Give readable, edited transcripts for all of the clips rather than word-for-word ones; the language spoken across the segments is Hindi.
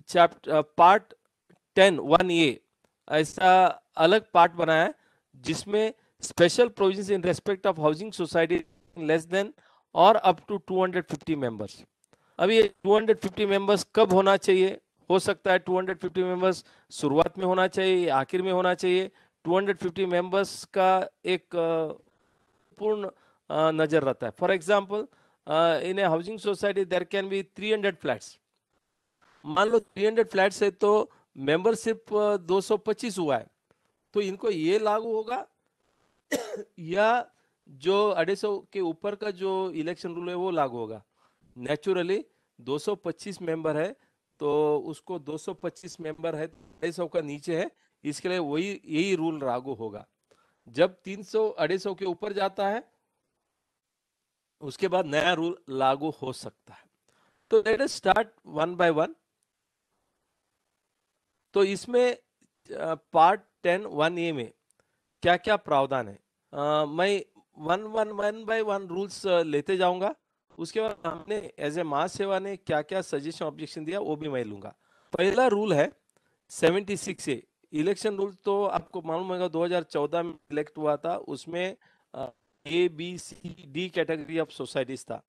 चैप्टर पार्ट 10(1)(a) ऐसा अलग पार्ट बनाया है जिसमें special provisions in respect of housing society less than और अप टू 250 मेंबर्स। अभी ये 250 मेंबर्स कब होना चाहिए? हो सकता है 250 मेंबर्स शुरुआत में होना चाहिए या आखिर में होना चाहिए। 250 मेंबर्स का एक पूर्ण नजर रहता है। For example, in a housing society there can be 300 flats. मान लो 300 फ्लैट्स है तो मेंबरशिप 225 हुआ है, तो इनको ये लागू होगा या जो 250 के ऊपर का जो इलेक्शन रूल है वो लागू होगा? नेचुरली 225 मेंबर है तो उसको 225 मेंबर है, 250 का नीचे है, इसके लिए वही यही रूल लागू होगा। जब 300 250 के ऊपर जाता है उसके बाद नया रूल लागू हो सकता है। तो let us start one by one. तो इसमें पार्ट 10(1)(a) में क्या क्या प्रावधान है, मैं वन बाय वन रूल्स लेते जाऊंगा। उसके बाद हमने एज ए महासेवा ने क्या क्या सजेशन ऑब्जेक्शन दिया वो भी मैं लूंगा। पहला रूल है 76A इलेक्शन रूल। तो आपको मालूम होगा 2014 में इलेक्ट हुआ था, उसमें A B C D category of societies था।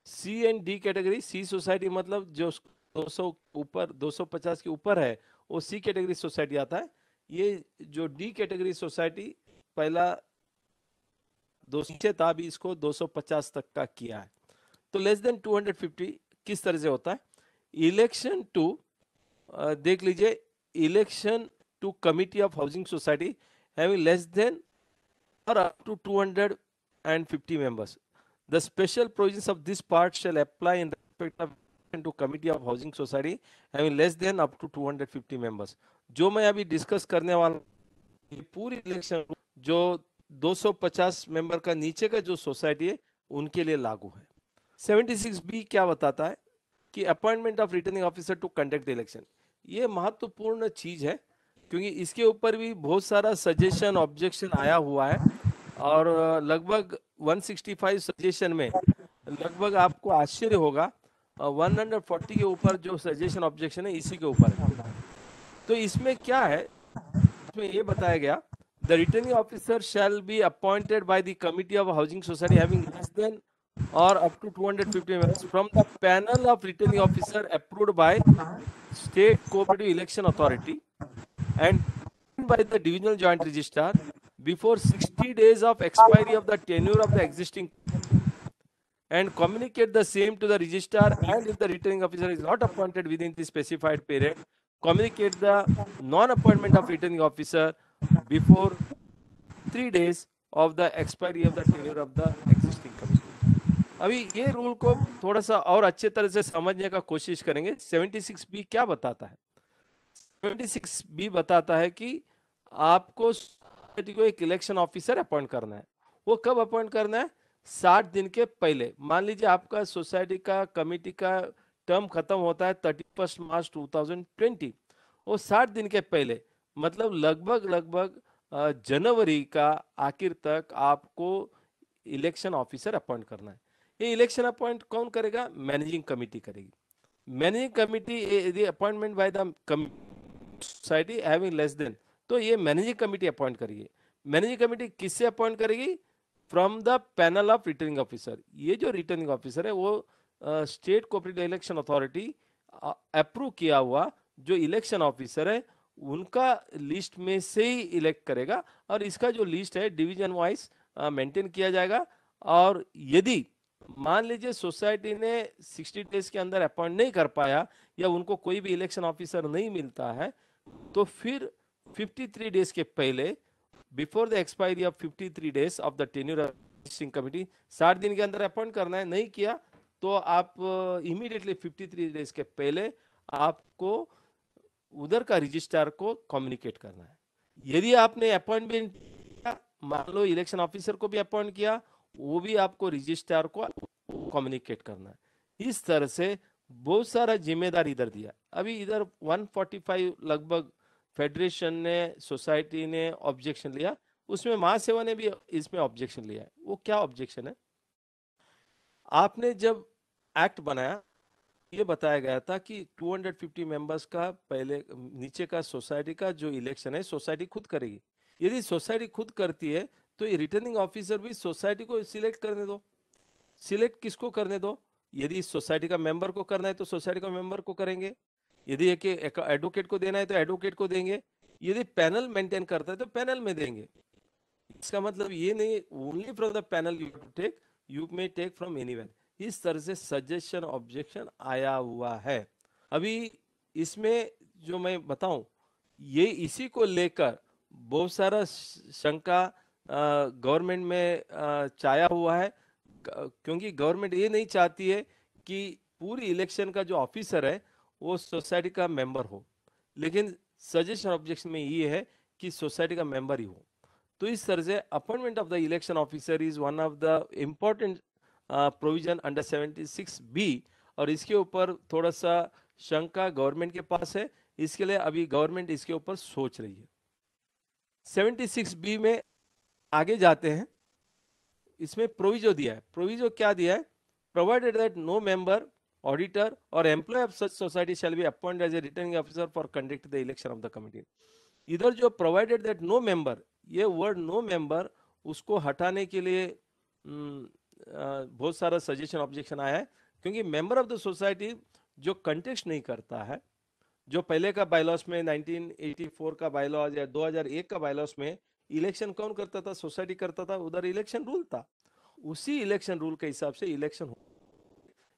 C and D category, C society मतलब जो 200 ऊपर 250 के ऊपर है वो सी कैटेगरी सोसाइटी आता है। ये जो डी कैटेगरी सोसाइटी पहला 200 था, अभी इसको 250 तक का किया है। तो लेस देन 250 किस तरह से होता है? इलेक्शन टू, देख लीजिए, election to committee of housing society having less then or up to 250 members. The special provisions of this part shall apply in respect of to committee of housing society having less than up to 250 members. जो मैं अभी डिस्कस करने वाला ये पूरी इलेक्शन जो 250 मेंबर का नीचे का जो सोसाइटी है उनके लिए लागू है। 76B क्या बताता है कि appointment of returning officer to conduct election. ये महत्वपूर्ण चीज है क्योंकि इसके ऊपर भी बहुत सारा सजेशन ऑब्जेक्शन आया हुआ है और लगभग 165 सजेशन में लगभग आपको आश्चर्य होगा 140 के ऊपर जो सजेशन ऑब्जेक्शन है इसी के ऊपर है। तो इसमें क्या है, इसमें ये बताया गया the returning officer shall be appointed by the committee of housing society having less then or up to 250 members from the panel of returning officer approved by state cooperative election authority and by the divisional joint registrar before 60 days of expiry of the tenure of the existing and communicate the same to the registrar, and if the returning officer is not appointed within the specified period, communicate the non-appointment of returning officer before 3 days of the expiry of the tenure of the existing committee. अभी ये रूल को थोड़ा सा और अच्छे तरह से समझने का कोशिश करेंगे। 76B क्या बताता है? 76B बताता है कि आपको एक इलेक्शन ऑफिसर अपॉइंट करना है। वो कब अपॉइंट करना है? 60 दिन के पहले। मान लीजिए आपका सोसाइटी का कमिटी का टर्म खत्म होता है 31 मार्च 2020। वो 60 दिन के पहले मतलब लगभग जनवरी का आखिर तक आपको इलेक्शन ऑफिसर अपॉइंट करना है। ये इलेक्शन अपॉइंट कौन करेगा? मैनेजिंग कमिटी करेगी। Managing committee the appointment by the society having less then, तो ये मैनेजिंग कमिटी अपॉइंट करेगी। मैनेजिंग कमिटी किससे अपॉइंट करेगी? From the panel of returning officer. ये जो रिटर्निंग ऑफिसर है वो state cooperative election authority approve किया हुआ जो इलेक्शन ऑफिसर है उनका लिस्ट में से ही इलेक्ट करेगा और इसका जो लिस्ट है डिवीजन वाइज मेंटेन किया जाएगा। और यदि मान लीजिए सोसाइटी ने 60 डेज के अंदर अपॉइंट नहीं कर पाया या उनको कोई भी इलेक्शन ऑफिसर नहीं मिलता है तो फिर 53 डेज के पहले before the expiry of 53 days of the tenure registering committee 60 दिन के अंदर अपॉइंट करना है। नहीं किया तो आप इमीडिएटली 53 डेज के पहले आपको उधर का रजिस्ट्रार को कम्युनिकेट करना है। यदि आपने अपॉइंटमेंट किया, मान लो इलेक्शन ऑफिसर को भी अपॉइंट किया, वो भी आपको रजिस्ट्रार को कम्युनिकेट करना है। इस तरह से बहुत सारा जिम्मेदारी इधर दिया। अभी इधर 145 लगभग फेडरेशन ने सोसाइटी ने ऑब्जेक्शन लिया, उसमें महासेवा ने भी इसमें ऑब्जेक्शन लिया है। वो क्या ऑब्जेक्शन है? आपने जब एक्ट बनाया ये बताया गया था कि 250 मेंबर्स का पहले नीचे का सोसाइटी का जो इलेक्शन है सोसाइटी खुद करेगी। यदि सोसाइटी खुद करती है तो ये रिटर्निंग ऑफिसर भी सोसाइटी को सिलेक्ट करने दो। सिलेक्ट किसको करने दो? यदि सोसाइटी का मेंबर को करना है तो सोसाइटी का मेंबर को करेंगे, यदि एक एडवोकेट को देना है तो एडवोकेट को देंगे, यदि पैनल मेंटेन करता है तो पैनल में देंगे। इसका मतलब ये नहीं only from the panel you take, you may take from anywhere. इस तरह से सजेशन ऑब्जेक्शन आया हुआ है। अभी इसमें जो मैं बताऊं, ये इसी को लेकर बहुत सारा शंका गवर्नमेंट में छाया हुआ है, क्योंकि गवर्नमेंट ये नहीं चाहती है कि पूरी इलेक्शन का जो ऑफिसर है वो सोसाइटी का मेंबर हो, लेकिन सजेशन ऑब्जेक्शन में ये है कि सोसाइटी का मेंबर ही हो। तो इस तरह से appointment of the election officer is one of the important provision under 76B, और इसके ऊपर थोड़ा सा शंका गवर्नमेंट के पास है, इसके लिए अभी गवर्नमेंट इसके ऊपर सोच रही है। 76B में आगे जाते हैं, इसमें प्रोविजो दिया है। प्रोविजो क्या दिया है? Provided that no member, auditor और employ of such society shall be appointed as a returning officer for conduct the election of the committee. इधर जो प्रोवाइडेड दैट नो मेंबर, ये वर्ड नो मेंबर उसको हटाने के लिए बहुत सारा सजेशन ऑब्जेक्शन आया है, क्योंकि मेंबर ऑफ द सोसाइटी जो कंटेस्ट नहीं करता है, जो पहले का बायलॉस में 1984 का बायलॉज या 2001 का बायलॉस में इलेक्शन कौन करता था? सोसाइटी करता था, उधर इलेक्शन रूल था, उसी इलेक्शन रूल के हिसाब से इलेक्शन हो।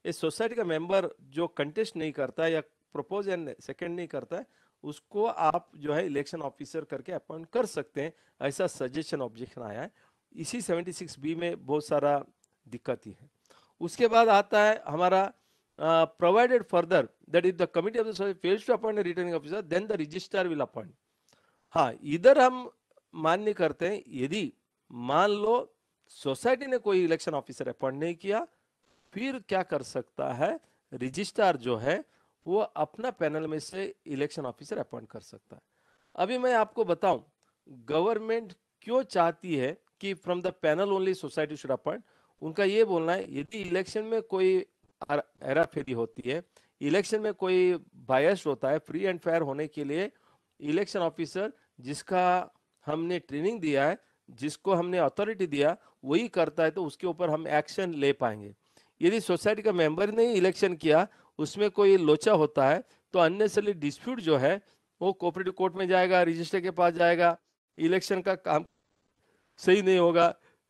इस सोसाइटी का मेंबर जो कंटेस्ट नहीं करता या प्रपोज एंड सेकंड नहीं करता है, उसको आप जो है इलेक्शन ऑफिसर करके अपॉइंट कर सकते हैं, ऐसा सजेशन ऑब्जेक्शन आया है। इसी 76B में बहुत सारा दिक्कत ही है। उसके बाद आता है हमारा provided further that if the committee of the society fails to appoint returning officer then the registrar will appoint. हाँ, इधर हम मान्य करते हैं, यदि मान लो सोसाइटी ने कोई इलेक्शन ऑफिसर अपॉइंट नहीं किया, फिर क्या कर सकता है? रजिस्ट्रार जो है वो अपना पैनल में से इलेक्शन ऑफिसर अपॉइंट कर सकता है। अभी मैं आपको बताऊं गवर्नमेंट क्यों चाहती है कि from the panel only society should appoint. उनका ये बोलना है, यदि इलेक्शन में कोई हेराफेरी होती है, इलेक्शन में कोई बायस होता है, फ्री एंड फेयर होने के लिए इलेक्शन ऑफिसर जिसका हमने ट्रेनिंग दिया है, जिसको हमने अथॉरिटी दिया, वही करता है, तो उसके ऊपर हम एक्शन ले पाएंगे। यदि सोसाइटी का मेंबर ने इलेक्शन किया, उसमें कोई लोचा होता है, तो अननेसेसरी डिस्प्यूट जो है वो कोऑपरेटिव कोर्ट में जाएगा, रजिस्ट्रार के पास जाएगा, इलेक्शन का काम सही नहीं होगा,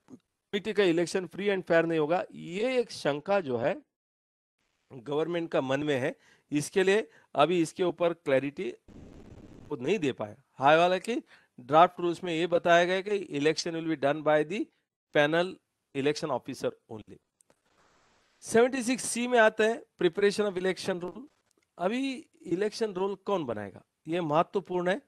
कमिटी का इलेक्शन फ्री एंड फेयर नहीं होगा। ये एक शंका जो है गवर्नमेंट का मन में है, इसके लिए अभी इसके ऊपर क्लैरिटी वो नहीं दे पाया। हालांकि ड्राफ्ट रूल्स में ये बताया गया कि election will be done by the panel election officer only. 76C में आता है प्रिपरेशन ऑफ इलेक्शन रूल। अभी इलेक्शन रूल कौन बनाएगा? ये महत्वपूर्ण है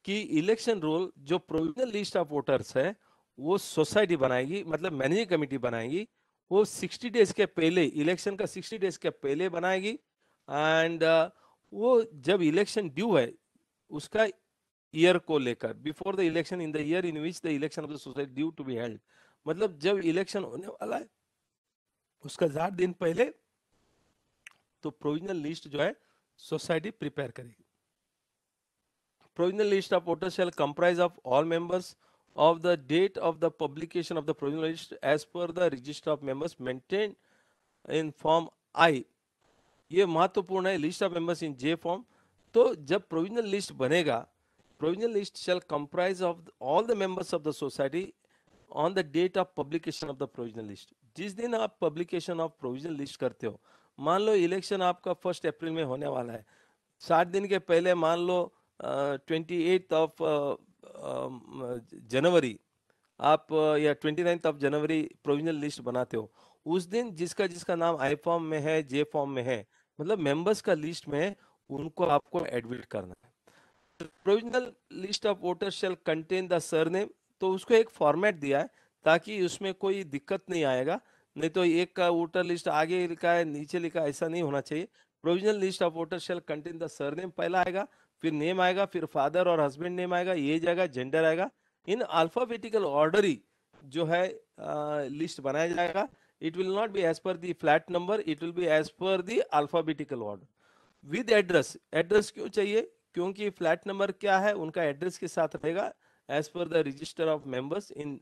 कि इलेक्शन रूल जो प्रोविजनल लिस्ट ऑफ वोटर्स है वो सोसाइटी बनाएगी, मतलब मैनेजिंग कमेटी बनाएगी। वो 60 डेज के पहले, इलेक्शन का 60 डेज के पहले बनाएगी, एंड वो जब इलेक्शन ड्यू है उसका ईयर को लेकर, before the election in the year in which the election of the society due to be held, मतलब जब इलेक्शन होने वाला है उसका 4 दिन पहले तो प्रोविजनल लिस्ट जो है सोसाइटी प्रिपेयर करेगी। Provisional list of voters shall comprise of all members of the date of the publication of the provisional list as per the register of members maintained in form I। ये महत्वपूर्ण है, list of members in J form. तो जब प्रोविजनल लिस्ट बनेगा, provisional list shall comprise of all the members of the society on the date of publication of the provisional list. जिस दिन आप पब्लिकेशन ऑफ प्रोविजनल लिस्ट करते हो, मान लो इलेक्शन आपका 1 अप्रैल में होने वाला है, 60 दिन के पहले मान लो 28 ऑफ जनवरी आप या 29 ऑफ जनवरी प्रोविजनल लिस्ट बनाते हो, उस दिन जिसका जिसका नाम आई फॉर्म में है, जे फॉर्म में है, मतलब मेंबर्स का लिस्ट में है, उनको आपको एडमिट करना है। Provisional list of voters shall contain the surname, तो उसको एक फॉर्मेट दिया है ताकि उसमें कोई दिक्कत नहीं आएगा। नहीं तो एक का वोटर लिस्ट आगे लिखा है नीचे लिखा, ऐसा नहीं होना चाहिए। Provisional list of voters shall contain the surname पहला आएगा, फिर नेम आएगा, फिर फादर और हस्बैंड नेम आएगा, एज आएगा, जेंडर आएगा, इन अल्फाबेटिकल ऑर्डर ही जो है लिस्ट बनाया जाएगा। It will not be as per the flat number, it will be as per the alphabetical order with address. Address क्यों चाहिए? क्योंकि फ्लैट नंबर क्या है, उनका एड्रेस के साथ रहेगा as per the register of members in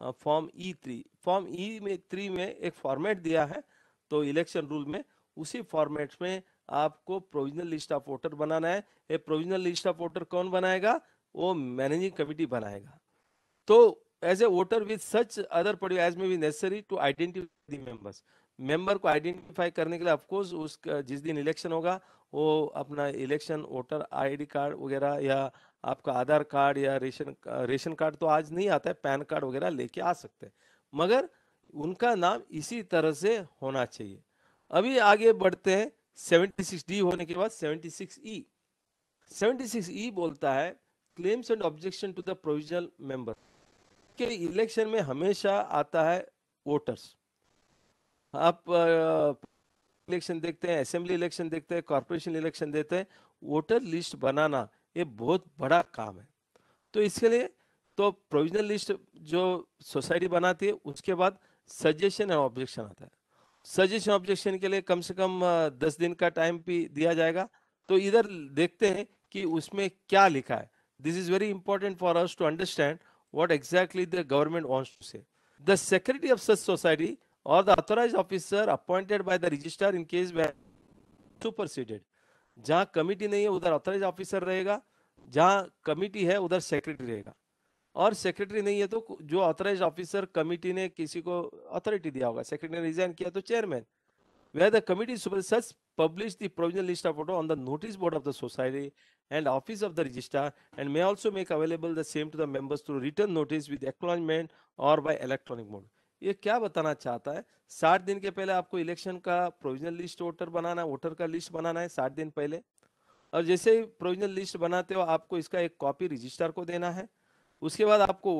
form E3. Form E3 में एक फॉर्मेट दिया है, तो इलेक्शन रूल में उसी फॉर्मेट में आपको प्रोविजनल लिस्ट ऑफ वोटर बनाना है. ये प्रोविजनल लिस्ट ऑफ वोटर कौन बनाएगा? वो मैनेजिंग कमिटी बनाएगा. तो as a voter with such other particular as may be necessary to identify the members. Member को आइडेंटिफाई करने के लिए ऑफकोर्स उसका जिस दिन इलेक्शन होगा वो अपना इलेक्शन वोटर आईडी कार्ड वगैरह या आपका आधार कार्ड या रेशन कार्ड तो आज नहीं आता है, पैन कार्ड वगैरह लेके आ सकते हैं, मगर उनका नाम इसी तरह से होना चाहिए. अभी आगे बढ़ते हैं. 76D होने के बाद 76E. 76E बोलता है claims and objection to the provisional member. के इलेक्शन में हमेशा आता है वोटर्स. आप इलेक्शन देखते हैं, असेंबली इलेक्शन देखते हैं, कॉर्पोरेशन इलेक्शन देते हैं, वोटर लिस्ट बनाना ये बहुत बड़ा काम है. तो इसके लिए तो प्रोविजनल लिस्ट जो सोसाइटी बनाती है, उसके बाद सजेशन एंड ऑब्जेक्शन आता है. सजेशन ऑब्जेक्शन के लिए कम से कम 10 दिन का टाइम भी दिया जाएगा. तो इधर देखते हैं कि उसमें क्या लिखा है. This is very important for us to understand what exactly the government wants to say. The secretary of such society or the authorized officer appointed by the registrar in case where superseded. जहां कमिटी नहीं है उधर ऑथराइज ऑफिसर रहेगा, जहां कमिटी है उधर सेक्रेटरी रहेगा. और सेक्रेटरी नहीं है तो जो ऑथराइज ऑफिसर कमिटी ने किसी को अथॉरिटी दिया होगा, सेक्रेटरी ने रिजाइन किया तो chairman. Where the committee such publish the provisional list of voter on the notice board of the society and office of the registrar and may also make available the same to the members through written notice with acknowledgement or by electronic mode. ये क्या बताना चाहता है? 60 दिन के पहले आपको इलेक्शन का प्रोविजनल लिस्ट वोटर बनाना, वोटर का लिस्ट बनाना है 60 दिन पहले. और जैसे ही प्रोविजनल लिस्ट बनाते हो आपको इसका एक कॉपी रजिस्ट्रार को देना है. उसके बाद आपको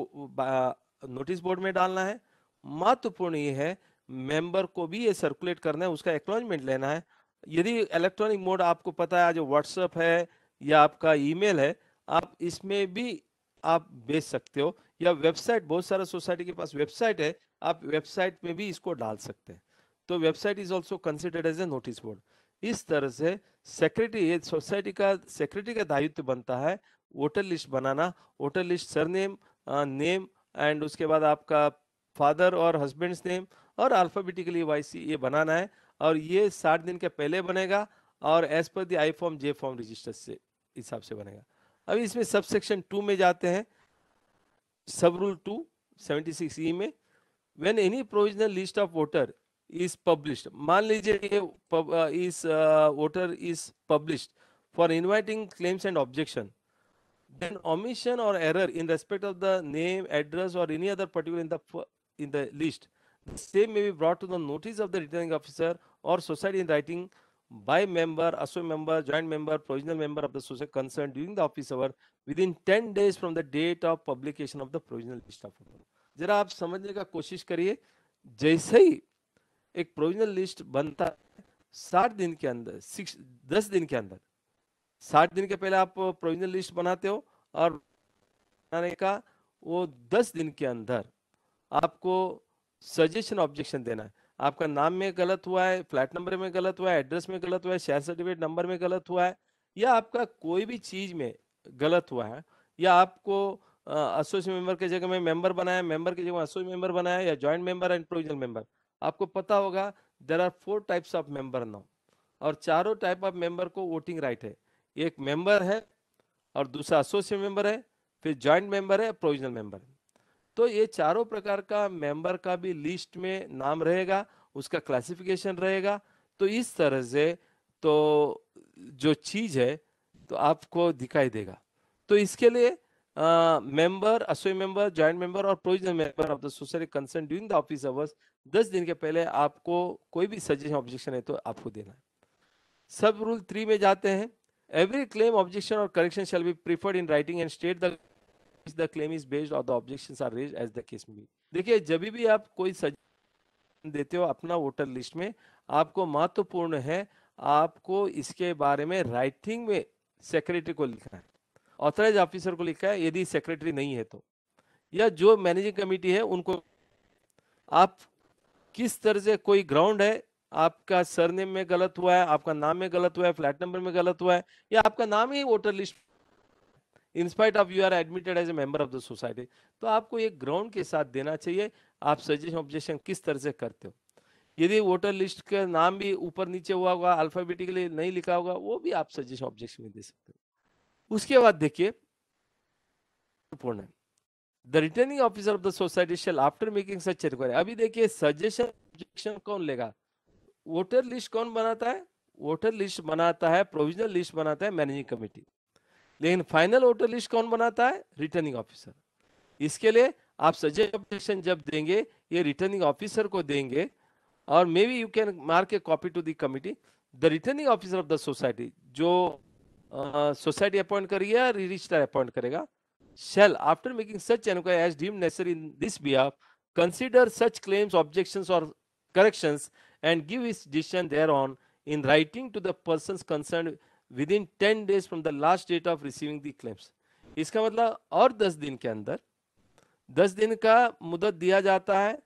नोटिस बोर्ड में डालना है. महत्वपूर्ण ये है मेंबर को भी ये सर्कुलेट करना है, उसका एक्नॉलेजमेंट लेना है. यदि इलेक्ट्रॉनिक मोड आपको पता है जो व्हाट्सएप है या आपका ईमेल है, आप इसमें भी आप भेज सकते हो, या वेबसाइट, बहुत सारा सोसाइटी के पास वेबसाइट है, आप वेबसाइट में भी इसको डाल सकते हैं. तो website is also considered as a notice board. इस तरह से सेक्रेटरी, सोसाइटी का सेक्रेटरी का दायित्व बनता है voter list banana. Voter list surname, name and उसके बाद आपका फादर और हस्बैंड्स नेम और अल्फाबेटिकली वाइसी ये बनाना है. और ये 60 दिन के पहले बनेगा और as per the I form J form register से हिसाब से बनेगा. अभी इसमें सब सेक्शन 2 में जाते हैं. सब रूल 2 76E में when any provisional list of voter is published, मान लीजिए ये इस voter is published for inviting claims and objection, then omission or error in respect of the name, address or any other particular in the list, the same may be brought to the notice of the returning officer or society in writing by member, associate member, joint member, provisional member of the society concerned during the office hour within 10 days from the date of publication of the provisional list of voter. जरा आप समझने का कोशिश करिए. जैसे ही एक प्रोविजनल लिस्ट बनता है 60 दिन के अंदर, 10 दिन के अंदर, 60 दिन के पहले आप प्रोविजनल लिस्ट बनाते हो और बनाने का वो 10 दिन के अंदर आपको सजेशन ऑब्जेक्शन देना है. आपका नाम में गलत हुआ है, फ्लैट नंबर में गलत हुआ है, एड्रेस में गलत हुआ है, शेयर सर्टिफिकेट नंबर में गलत हुआ है, या आपका कोई भी चीज में गलत हुआ है, या आपको एसोसिएट मेंबर की जगह में मेंबर बनाया, मेंबर की जगह एसोसिएट मेंबर बनाया, या joint member and provisional member. आपको पता होगा there are 4 types of member now, और चारों टाइप ऑफ मेंबर को वोटिंग राइट है. एक मेंबर है और दूसरा एसोसिएट मेंबर है, फिर जॉइंट मेंबर है, प्रोविजनल मेंबर है. तो ये चारों प्रकार का मेंबर का भी लिस्ट में नाम रहेगा, उसका क्लासिफिकेशन रहेगा. तो इस तरह से तो जो चीज है तो आपको दिखाई देगा. तो इसके लिए member, associate member, joint member और provisional member of the society concern during the office hours 10 दिन के पहले आपको कोई भी सजेशन ऑब्जेक्शन है तो आपको देना है. सब रूल 3 में जाते हैं. Every claim, objection or correction shall be preferred in writing and state the claim is based or the objections are raised as the case may be. देखिए जब भी आप कोई सजेशन देते हो अपना वोटर लिस्ट में, आपको महत्वपूर्ण है आपको इसके बारे में राइटिंग में सेक्रेटरी को लिखना है, ऑथराइज ऑफिसर को लिखा है यदि सेक्रेटरी नहीं है तो, या जो मैनेजिंग कमेटी है उनको. आप किस तरह से कोई ग्राउंड है, आपका सरनेम में गलत हुआ है, आपका नाम में गलत हुआ है, फ्लैट नंबर में गलत हुआ है, या आपका नाम ही voter list in spite of you are admitted as a member of the society, तो आपको एक ग्राउंड के साथ देना चाहिए आप सजेशन ऑब्जेक्शन किस तरह से करते हो। यदि वोटर लिस्ट का नाम भी ऊपर नीचे हुआ होगा, अल्फाबेटिकली नहीं लिखा होगा, वो भी आप सजेशन ऑब्जेक्शन में दे सकते हो। उसके बाद देखिए पूर्ण the returning officer of the society shall after making such inquiry. अभी देखिए सजेशन ऑब्जेक्शन कौन लेगा, वोटर लिस्ट कौन बनाता है, वोटर लिस्ट बनाता है, प्रोविजनल लिस्ट बनाता है मैनेजिंग कमेटी, लेकिन फाइनल वोटर लिस्ट कौन बनाता है, रिटर्निंग ऑफिसर। इसके लिए आप सजेशन ऑब्जेक्शन जब देंगे ये रिटर्निंग ऑफिसर को देंगे, और may be you can mark a copy to the committee. The returning officer of the society, जो सोसाइटी अपॉइंट करेगी या रजिस्ट्रार अपॉइंट करेगा, shall after making such inquiry as deemed necessary in this behalf consider such claims, objections or corrections and give his decision thereon in writing to the persons concerned within 10 days from the last date of receiving the claims। इसका मतलब और 10 दिन के अंदर, 10 दिन का मुदत दिया जाता है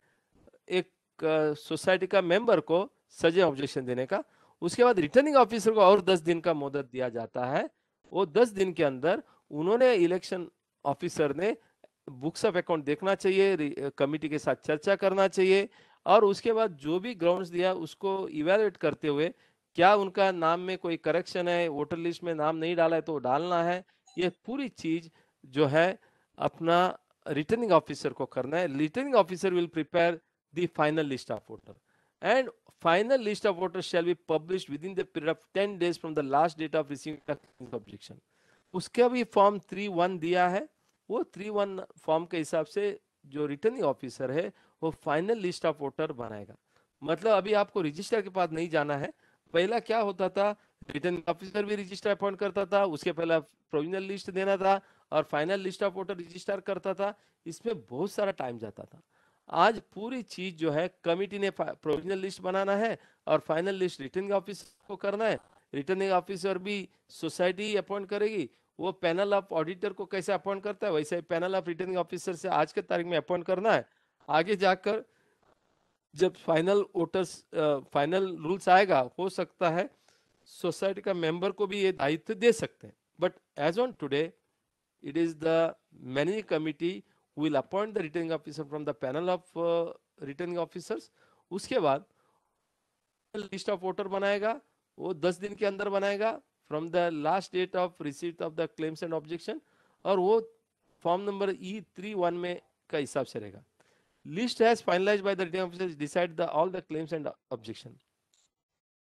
एक सोसाइटी का मेंबर को सजेशन ऑब्जेक्शन देने का। उसके बाद रिटर्निंग ऑफिसर को और 10 दिन का मुदत दिया जाता है। वो 10 दिन के अंदर उन्होंने इलेक्शन ऑफिसर ने बुक्स ऑफ अकाउंट देखना चाहिए, कमिटी के साथ चर्चा करना चाहिए, और उसके बाद जो भी ग्राउंड्स दिया उसको इवेलुएट करते हुए क्या उनका नाम में कोई करेक्शन है, वोटर लिस्ट में नाम नहीं डाला है तो डालना है, ये पूरी चीज जो है अपना रिटर्निंग ऑफिसर को करना है। Returning officer will prepare the final list of voter and final list of voter shall be published within the period of 10 days from the last date of receiving objection. उसका भी फॉर्म 3(1) दिया है, वो 3(1) फॉर्म के हिसाब से जो रिटर्निंग ऑफिसर है वो फाइनल लिस्ट ऑफ वोटर बनाएगा। मतलब अभी आपको रजिस्टर के पास नहीं जाना है। पहला क्या होता था, रिटर्निंग ऑफिसर भी रजिस्टर अपॉइंट करता था, उसके पहले प्रोविजनल लिस्ट देना था और final list of voter register करता था, इसमें बहुत सारा टाइम जाता था। आज पूरी चीज जो है कमिटी ने प्रोविजनल लिस्ट बनाना है और फाइनल लिस्ट रिटर्निंग ऑफिसर को करना है। रिटर्निंग ऑफिसर भी सोसाइटी अपॉइंट करेगी, वो पैनल ऑफ ऑडिटर को कैसे अपॉइंट करता है वैसे पैनल ऑफ रिटर्निंग ऑफिसर से आज के तारीख में अपॉइंट करना है। आगे जाकर जब फाइनल वोटर्स फाइनल रूल्स आएगा, हो सकता है सोसाइटी का मेंबर को भी ये दायित्व दे सकते हैं, but as on today it is the managing committee will appoint the returning officer from the panel of returning officers. उसके बाद लिस्ट ऑफ वोटर बनाएगा, वो 10 दिन के अंदर बनाएगा from the last date of receipt of the claims and objection, और वो फॉर्म नंबर E31 में का हिसाब से रहेगा। List has finalised bye the returning officer decide the all the claims and objection.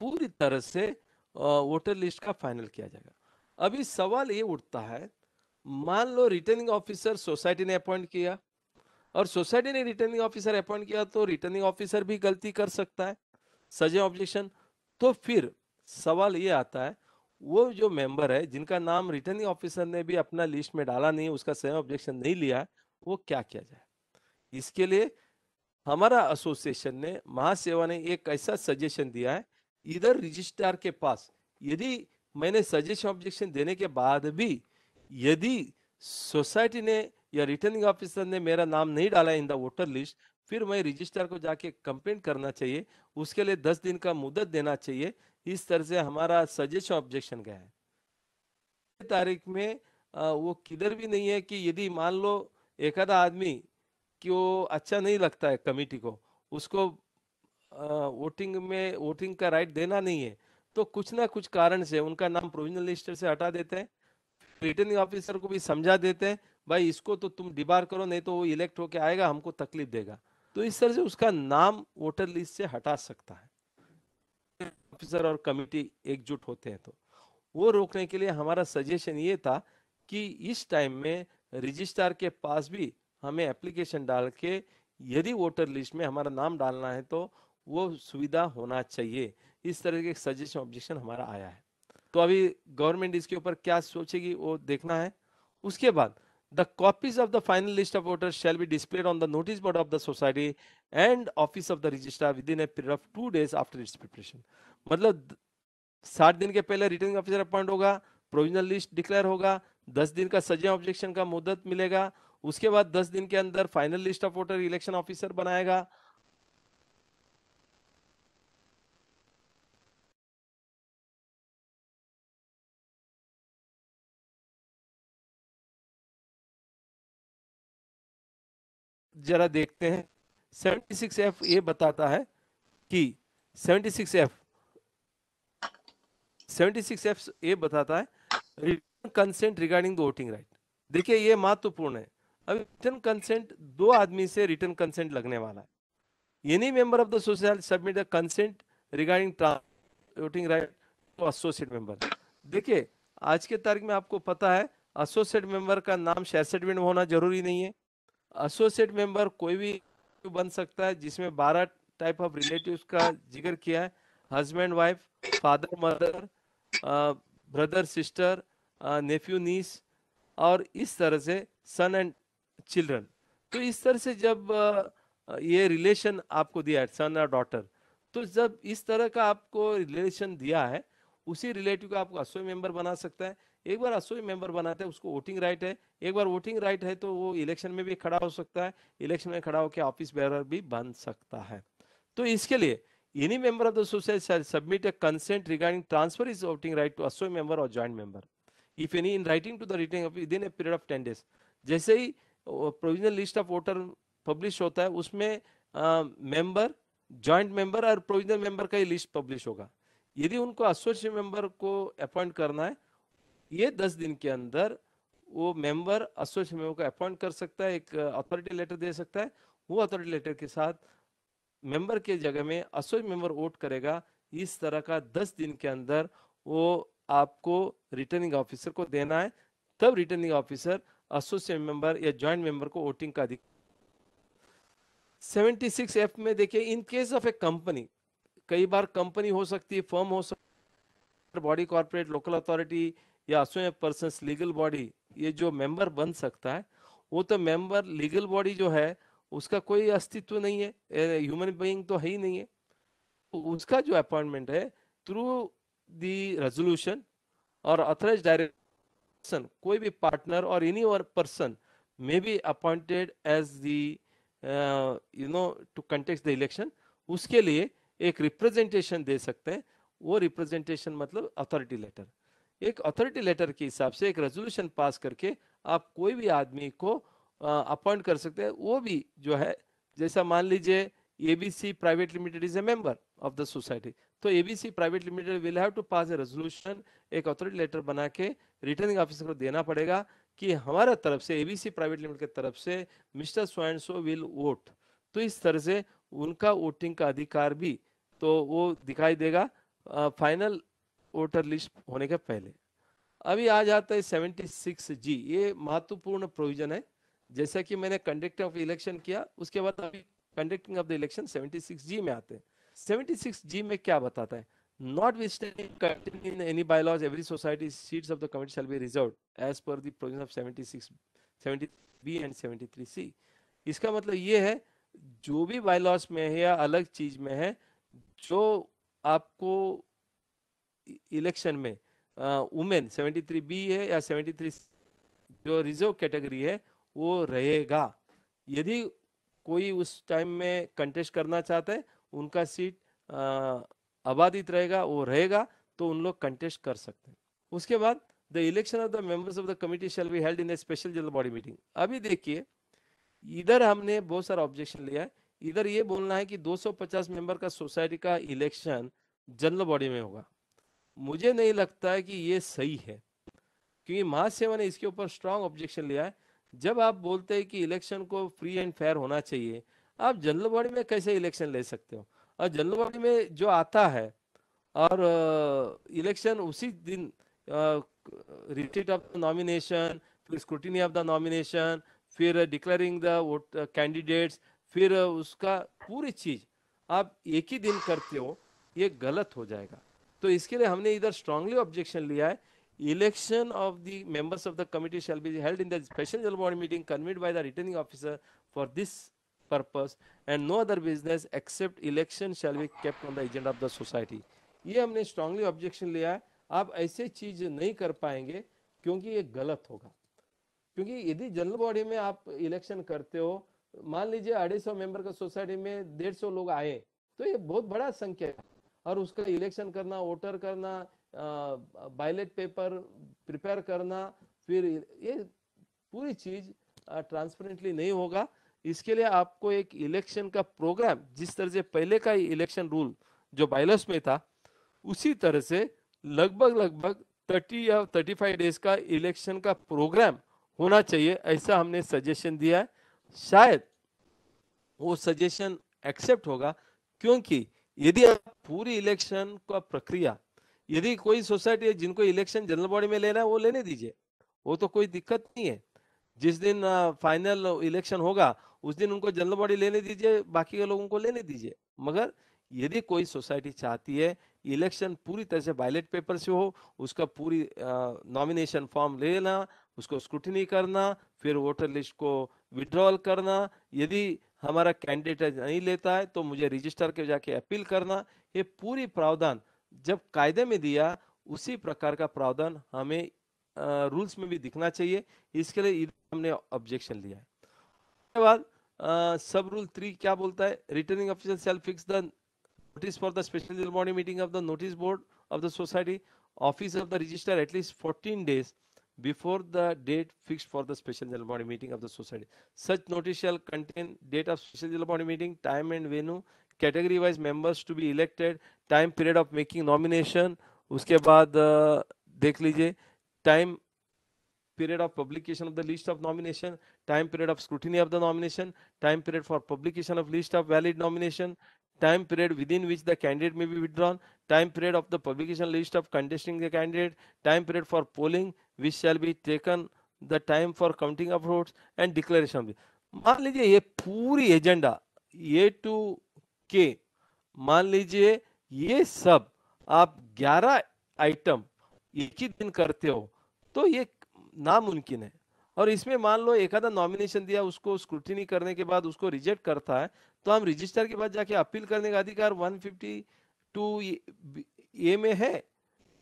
पूरी तरह से वोटर लिस्ट का फाइनल किया जाएगा। अभी सवाल ये उठता है, मान लो रिटर्निंग ऑफिसर सोसाइटी ने अपॉइंट किया और सोसाइटी ने रिटर्निंग ऑफिसर अपॉइंट किया, तो रिटर्निंग ऑफिसर भी गलती कर सकता है, सजेशन ऑब्जेक्शन। तो फिर सवाल ये आता है, वो जो मेंबर है जिनका नाम रिटर्निंग ऑफिसर ने भी अपना लिस्ट में डाला नहीं, उसका सजेशन ऑब्जेक्शन नहीं लिया, वो क्या किया जाए। इसके लिए हमारा एसोसिएशन ने, महासेवा ने एक ऐसा सजेशन दिया है, इधर रजिस्ट्रार के पास यदि मैंने सजेशन ऑब्जेक्शन देने के बाद भी यदि सोसाइटी ने या रिटर्निंग ऑफिसर ने मेरा नाम नहीं डाला इन द वोटर लिस्ट, फिर मैं रजिस्ट्रार को जाके कंप्लेंट करना चाहिए, उसके लिए 10 दिन का मुदत देना चाहिए। इस तरह से हमारा सजेशन ऑब्जेक्शन गया है। तारीख में वो किधर भी नहीं है कि यदि मान लो एक आधा आदमी कि वो अच्छा नहीं लगता है कमिटी को, उसको वोटिंग का राइट देना नहीं है, तो कुछ ना कुछ कारण से उनका नाम प्रोविजनल लिस्ट से हटा देते हैं। रिटर्निंग ऑफिसर को भी समझा देते हैं, भाई इसको तो तुम डिबार करो, नहीं तो वो इलेक्ट होके आएगा, हमको तकलीफ देगा। तो इस तरह से उसका नाम वोटर लिस्ट से हटा सकता है। ऑफिसर और कमिटी एकजुट होते हैं, तो वो रोकने के लिए हमारा सजेशन ये था कि इस टाइम में रजिस्ट्रार के पास भी हमें एप्लीकेशन डाल के यदि वोटर लिस्ट में हमारा नाम डालना है तो वो सुविधा होना चाहिए। इस तरह के सजेशन ऑब्जेक्शन हमारा आया है। तो अभी गवर्नमेंट इसके ऊपर क्या सोचेगी वो देखना है। उसके बाद the copies of the final list of voters shall be displayed on the notice board of the society and office of the registrar with in A period of 2 days after it's preparation. मतलब 60 दिन के पहले रिटर्निंग ऑफिसर अपॉइंट होगा, प्रोविजनल लिस्ट डिक्लेयर होगा, 10 दिन का सजेशन ऑब्जेक्शन का मुद्दत मिलेगा, उसके बाद 10 दिन के अंदर final list of voter election officer बनाएगा, जरा देखते हैं। 76F ये बताता है कि 76F ये बताता है return consent regarding the voting right. देखिए ये महत्वपूर्ण है। अब रिटर्न कंसेंट दो आदमी से रिटर्न कंसेंट लगने वाला है। Any member of the society submit the consent regarding voting right to associate member. देखिए आज के तारीख में आपको पता है एसोसिएट मेंबर का नाम शेयर सर्टिफिकेट में होना जरूरी नहीं है। एसोसिएट मेंबर कोई भी बन सकता है, जिसमें 12 टाइप ऑफ रिलेटिव्स का जिक्र किया है। Husband wife, father mother, brother sister, nephew niece, और इस तरह से सन एंड चिल्ड्रन। तो इस तरह से जब ये रिलेशन आपको दिया है सन और डॉटर, तो जब इस तरह का आपको रिलेशन दिया है, उसी रिलेटिव को आपको एसोसिएट मेंबर बना सकता है। एक बार एसोसिएट मेंबर बनाते हैं उसको वोटिंग राइट है। एक बार वोटिंग राइट है तो वो इलेक्शन में भी खड़ा हो सकता है, इलेक्शन में खड़ा होकर ऑफिस बेरर भी बन सकता है। तो इसके लिए any member of the society shall submit a consent regarding transfer is voting right to associate member और joint member if any in writing to the returning officer within a period of 10 days. जैसे ही provisional list of voter publish होता है उसमें मेंबर, जॉइंट मेंबर और प्रोविजनल मेंबर का ही लिस्ट पब्लिश होगा। यदि उनको एसोसिएट मेंबर को अपॉइंट करना है, ये 10 दिन के अंदर वो मेंबर एसोसिएट मेंबर को अपॉइंट कर सकता है, एक अथॉरिटी लेटर दे सकता है। वो अथॉरिटी लेटर के साथ मेंबर के जगह में एसोसिएट मेंबर वोट करेगा। इस तरह का 10 दिन के अंदर वो आपको रिटर्निंग ऑफिसर को देना है, तब रिटर्निंग ऑफिसर एसोसिएट मेंबर या जॉइंट मेंबर को वोटिंग का अधिकार। 76F में देखिए in case of A company, कई बार कंपनी हो सकती है, फर्म हो सकती है, बॉडी कॉर्पोरेट, लोकल अथॉरिटी या एसोसिएट पर्सन्स लीगल बॉडी, ये जो मेंबर बन सकता है वो तो मेंबर लीगल बॉडी जो है उसका कोई अस्तित्व नहीं है, ह्यूमन बीइंग तो है ही नहीं है। तो उसका जो अपॉइंटमेंट है थ्रू द रेजोल्यूशन और ऑथराइज्ड डायरेक्शन, कोई भी पार्टनर और एनी और person may be appointed as the to contest the election. उसके लिए एक रिप्रेजेंटेशन दे सकते हैं। वो रिप्रेजेंटेशन मतलब अथॉरिटी लेटर। एक अथॉरिटी लेटर के हिसाब से एक रेजोल्यूशन पास करके आप कोई भी आदमी को अपॉइंट कर सकते हैं। वो भी जो है, जैसा मान लीजिए ABC private limited is a member of the society, तो ABC private limited will have to pass a resolution, एक अथॉरिटी लेटर बना के रिटर्निंग ऑफिसर को देना पड़ेगा कि हमारा तरफ से, एबीसी प्राइवेट लिमिटेड की तरफ से mister so and so will vote. तो इस तरह से उनका वोटिंग का अधिकार भी तो वो दिखाई देगा फाइनल वोटर लिस्ट होने के पहले। अभी आ जाता है 76G, ये महत्वपूर्ण प्रोविजन है। जैसा कि मैंने कंडक्ट ऑफ इलेक्शन किया, उसके बाद अभी conducting of the election 76G में आते हैं। 76G में क्या बताता है? Notwithstanding contained in any bylaws, every society seats of the committee shall be reserved as per the provision of 76, 73B and 73C। इसका मतलब ये है जो भी बायलॉज में है या अलग चीज में है, जो आपको इलेक्शन में वुमेन 73B है या 73 जो रिजर्व कैटेगरी है वो रहेगा। यदि कोई उस टाइम में कंटेस्ट करना चाहता है, उनका सीट आबादित रहेगा, वो रहेगा, तो उन लोग कंटेस्ट कर सकते हैं। उसके बाद the election of the members of the committee shall be held in A special general body meeting. अभी देखिए इधर हमने बहुत सारा ऑब्जेक्शन लिया है। इधर ये बोलना है कि 250 मेंबर का सोसाइटी का इलेक्शन जनरल बॉडी में होगा। मुझे नहीं लगता है कि ये सही है, क्योंकि महासेवा ने इसके ऊपर स्ट्रांग ऑब्जेक्शन लिया है। जब आप बोलते हैं कि इलेक्शन को फ्री एंड फेयर होना चाहिए, आप जनरल बॉडी में कैसे इलेक्शन ले सकते हो? और जनरल बॉडी में जो आता है और इलेक्शन उसी दिन, रिसीट ऑफ द नॉमिनेशन, फिर स्क्रूटिनी ऑफ द नॉमिनेशन, फिर डिक्लेयरिंग द वोट कैंडिडेट्स, फिर उसका पूरी चीज आप एक ही दिन करते हो, ये गलत हो जाएगा। तो इसके लिए हमने इधर स्ट्रांगली ऑब्जेक्शन लिया है। Election of the members of the committee shall be held in the special general body meeting convened by the returning officer for this purpose and no other business except election shall be kept on the agenda of the society। ये हमने स्ट्रांगली ऑब्जेक्शन लिया है। आप ऐसे चीज नहीं कर पाएंगे क्योंकि ये गलत होगा। क्योंकि यदि जनरल बॉडी में आप इलेक्शन करते हो, मान लीजिए 250 मेंबर का सोसाइटी में 150 लोग आए, तो ये बहुत बड़ा संख्या है। और उसका इलेक्शन करना, वोटर करना, बैलेट पेपर प्रिपेयर करना, फिर ये पूरी चीज ट्रांसपेरेंटली नहीं होगा। इसके लिए आपको एक इलेक्शन का प्रोग्राम, जिस तरह से पहले का इलेक्शन रूल जो बायलॉस में था, उसी तरह से लगभग लगभग 30 या 35 डेज का इलेक्शन का प्रोग्राम होना चाहिए, ऐसा हमने सजेशन दिया है। शायद वो सजेशन एक्सेप्ट होगा, क्योंकि यदि आप पूरी इलेक्शन का प्रक्रिया, यदि कोई सोसाइटी है जिनको इलेक्शन जनरल बॉडी में लेना है, वो लेने दीजिए, वो तो कोई दिक्कत नहीं है। जिस दिन फाइनल इलेक्शन होगा उस दिन उनको जनरल बॉडी लेने दीजिए, बाकी के लोगों को लेने दीजिए। मगर यदि कोई सोसाइटी चाहती है इलेक्शन पूरी तरह से बैलेट पेपर से हो, उसका पूरी नॉमिनेशन फॉर्म लेना, उसको स्क्रूटिनी करना, फिर वोटर लिस्ट को विड्रॉल करना, यदि हमारा कैंडिडेट नहीं लेता है तो मुझे रजिस्टर के जाके अपील करना, ये पूरी प्रावधान जब कायदे में दिया उसी प्रकार का प्रावधान हमें रूल्स में भी दिखना चाहिए। इसके लिए हमने ऑब्जेक्शन लिया है। उसके बाद सब रूल 3 क्या बोलता है? Returning officer shell fix the notice for the special general body meeting of the notice board of the society office of the register at least 14 days before the date fixed for the special general body meeting of the society. Such notice shall contain date of special general body meeting, time and venue, category wise members to be elected, time period of making nomination. उसके बाद देख लीजिए time period of publication of the list of nomination, time period of scrutiny of the nomination, time period for publication of list of valid nomination, time period within which the candidate may be withdrawn, time period of the publication list of contesting the candidate, time period for polling which shall be taken, the time for counting of votes and declaration of. मान लीजिए ये पूरी एजेंडा ए टू के, मान लीजिए ये सब आप 11 आइटम एक ही दिन करते हो तो ये नामुमकिन है। और इसमें मान लो एक आधा नॉमिनेशन दिया, उसको स्क्रूटिनी करने के बाद उसको रिजेक्ट करता है, तो हम रजिस्टर के बाद जाके अपील करने का अधिकार 152 ए में है।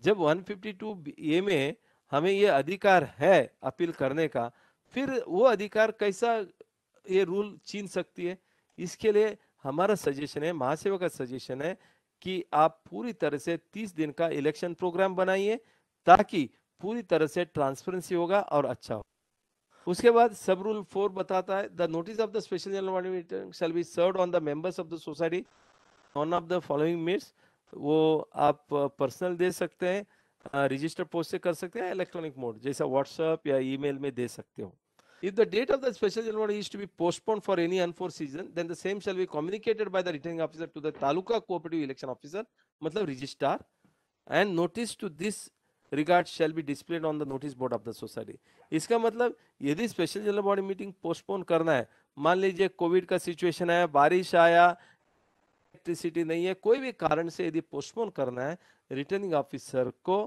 जब 152 ए में हमें ये अधिकार है अपील करने का, फिर वो अधिकार कैसा ये रूल छीन सकती है? इसके लिए हमारा सजेशन है, महासेवा का सजेशन है कि आप पूरी तरह से 30 दिन का इलेक्शन प्रोग्राम बनाइए, ताकि पूरी तरह से ट्रांसपेरेंसी होगा और अच्छा हो। उसके बाद सब रूल 4 बताता है the notice of the special general body meeting shall be served on the members of the society on off the following meets. वो आप पर्सनल दे सकते हैं, रजिस्टर पोस्ट से कर सकते हैं, इलेक्ट्रॉनिक मोड जैसा व्हाट्सएप या ईमेल में दे सकते हो। If the date of the special general body is to be postponed for any unforeseen reason, then the same shall be communicated by the returning officer to the taluka cooperative election officer, मतलब registrar, and notice to this regard shall be displayed on the notice board of the society. इसका मतलब यदि special general body meeting postpone करना है, मान लीजिए कोविड का सिचुएशन है, बारिश आया, इलेक्ट्रिसिटी नहीं है, कोई भी कारण से यदि पोस्टपोन करना है, रिटर्निंग ऑफिसर को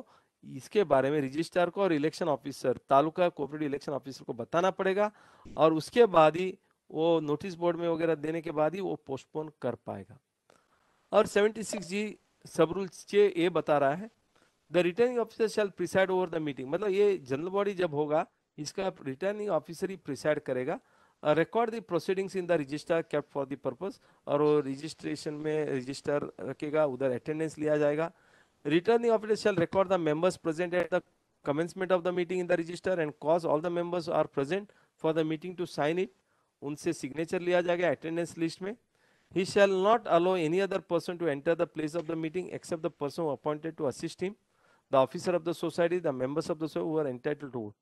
इसके बारे में रजिस्ट्रार को और election officer taluka cooperative election officer को बताना पड़ेगा, और उसके बाद ही वो नोटिस बोर्ड में वगैरह देने के बाद ही वो पोस्टपोन कर पाएगा। और 76G सब रूल 6A बता रहा है the returning officer shell preside over the meeting, मतलब ये जनरल बॉडी जब होगा इसका रिटर्निंग ऑफिसर ही प्रिसाइड करेगा। Record the proceedings in the register kept for the purpose, और वो रजिस्ट्रेशन में रजिस्टर रखेगा, उधर अटेंडेंस लिया जाएगा। Returning officer shall record the members present at the commencement of the meeting in the register and cause all the members are present for the meeting to sign it. उनसे signature लिया जाएगा attendance list में। He shall not allow any other person to enter the place of the meeting except the person who appointed to assist him, the officer of the society, the members of the society who are entitled to vote,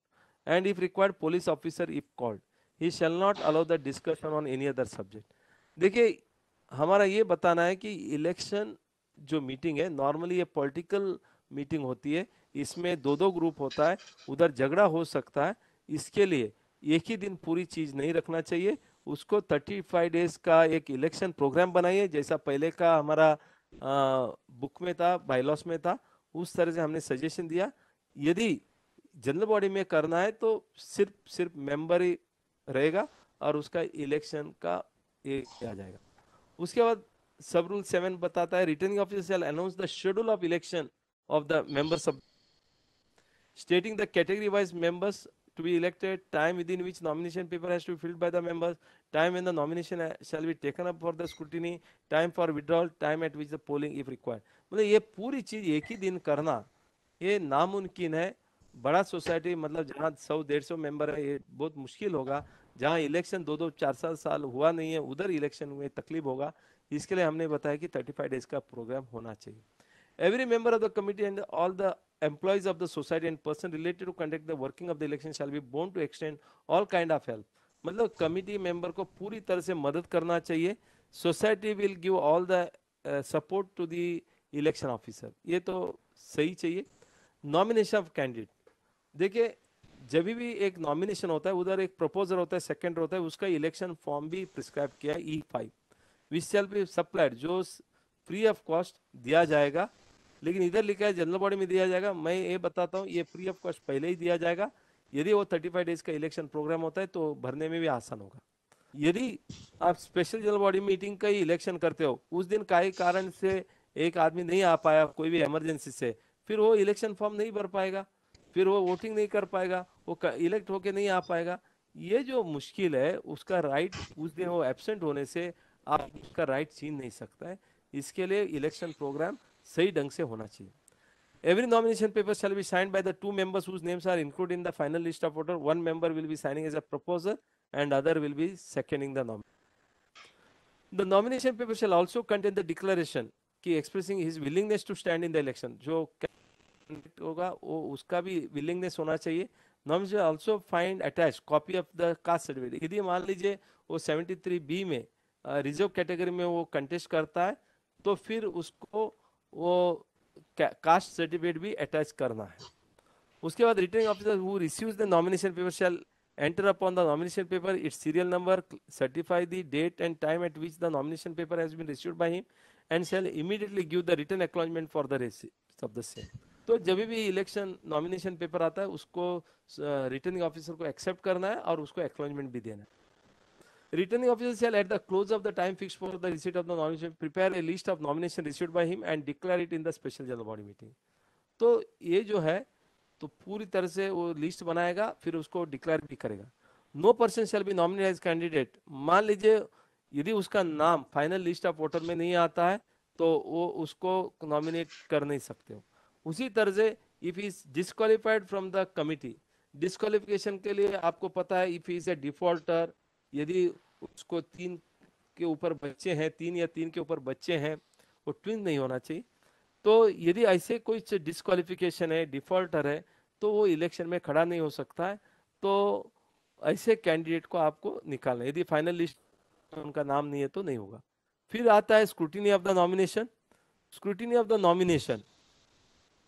and if required police officer if called. He shall not allow the discussion on any other subject. देखिए हमारा ये बताना है कि इलेक्शन जो मीटिंग है नॉर्मली ये पॉलिटिकल मीटिंग होती है, इसमें दो दो ग्रुप होता है, उधर झगड़ा हो सकता है, इसके लिए एक ही दिन पूरी चीज नहीं रखना चाहिए, उसको 35 डेज का एक इलेक्शन प्रोग्राम बनाइए, जैसा पहले का हमारा बुक में था, बायलॉस में था, उस तरह से हमने सजेशन दिया। यदि जनरल बॉडी में करना है तो सिर्फ मेंबर ही रहेगा और उसका इलेक्शन का ये आ जाएगा। उसके बाद सब रूल 7 बताता है returning officer shell announce the schedule of election of the members of stating the category wise members to be elected, time within which nomination paper has to be filled by the members, time when the nomination shall be taken up for the scrutiny, time for withdrawal, time at which the polling if required. मतलब ये पूरी चीज एक ही दिन करना ये नामुमकिन है। बड़ा सोसाइटी मतलब जहाँ 100-150 मेंबर है, ये बहुत मुश्किल होगा। जहां इलेक्शन 2-4 साल हुआ नहीं है उधर इलेक्शन में तकलीफ होगा, इसके लिए हमने बताया कि 35 डेज का प्रोग्राम होना चाहिए। Every member of the committee and all the employees of the society and person related to conduct the working of the election shall be bound to extend all kind of help। मतलब कमिटी मेंबर को पूरी तरह से मदद करना चाहिए। Society will give all the support to the election officer, ये तो सही चाहिए। नॉमिनेशन ऑफ कैंडिडेट, देखिए जब भी एक नॉमिनेशन होता है उधर एक प्रपोजर होता है, सेकेंडर होता है, उसका इलेक्शन फॉर्म भी प्रिस्क्राइब किया है E5 which shall be supplied, जो फ्री ऑफ कॉस्ट दिया जाएगा। लेकिन इधर लिखा है जनरल बॉडी में दिया जाएगा, मैं ये बताता हूँ ये फ्री ऑफ कॉस्ट पहले ही दिया जाएगा। यदि वो 35 डेज का इलेक्शन प्रोग्राम होता है तो भरने में भी आसान होगा। यदि आप स्पेशल जनरल बॉडी मीटिंग का ही इलेक्शन करते हो, उस दिन कई कारण से एक आदमी नहीं आ पाया, कोई भी इमरजेंसी से, फिर वो इलेक्शन फॉर्म नहीं भर पाएगा, फिर वो वोटिंग नहीं कर पाएगा, वो इलेक्ट होके नहीं आ पाएगा। ये जो मुश्किल है उसका राइट उस दिन वो एब्सेंट होने से आप उसका राइट छीन नहीं सकता है। इसके लिए इलेक्शन प्रोग्राम सही ढंग से होना चाहिए। Every nomination paper shall be signed by the 2 members whose names are included in the final list of voter. One member will be signing as a proposer and other will be seconding the nomination. The nomination paper shall also contain the declaration कि expressing his willingness to stand in the election। जो candidate होगा वो उसका भी willingness होना चाहिए। Nomination shall also find attached copy of the caste certificate। यदि मान लीजिए वो 73B में रिजर्व कैटेगरी में वो कंटेस्ट करता है तो फिर उसको वो कास्ट सर्टिफिकेट भी अटैच करना है। उसके बाद returning officer who receives the nomination paper shall enter upon the nomination paper its serial number, certify the date and time at which the nomination paper has been received by him and shall immediately give the written acknowledgement for the receipt of the same. तो जब भी इलेक्शन नॉमिनेशन पेपर आता है उसको रिटर्निंग ऑफिसर को एक्सेप्ट करना है और उसको एक्नॉलेजमेंट भी देना है। Returning officer shall at the close of the time fixed for the receipt of the nomination prepare a list of nomination received by him and declare it in the special general body meeting। तो ये जो है तो पूरी तरह से वो लिस्ट बनाएगा फिर उसको डिक्लेयर भी करेगा। No person shall be nominated as candidate, मान लीजिए यदि उसका नाम फाइनल लिस्ट ऑफ वोटर में नहीं आता है तो वो उसको नॉमिनेट कर नहीं सकते हो। उसी तरह से if is disqualified from the committee, disqualification के लिए आपको पता है इफ इज ए डिफॉल्टर, यदि उसको 3 के ऊपर बच्चे हैं, 3 या 3 के ऊपर बच्चे हैं, वो ट्विन नहीं होना चाहिए। तो यदि ऐसे कोई डिस्क्वालिफिकेशन है, डिफॉल्टर है, तो वो इलेक्शन में खड़ा नहीं हो सकता है। तो ऐसे कैंडिडेट को आपको निकालना, यदि फाइनल लिस्ट उनका नाम नहीं है तो नहीं होगा। फिर आता है scrutiny of the nomination. Scrutiny of the nomination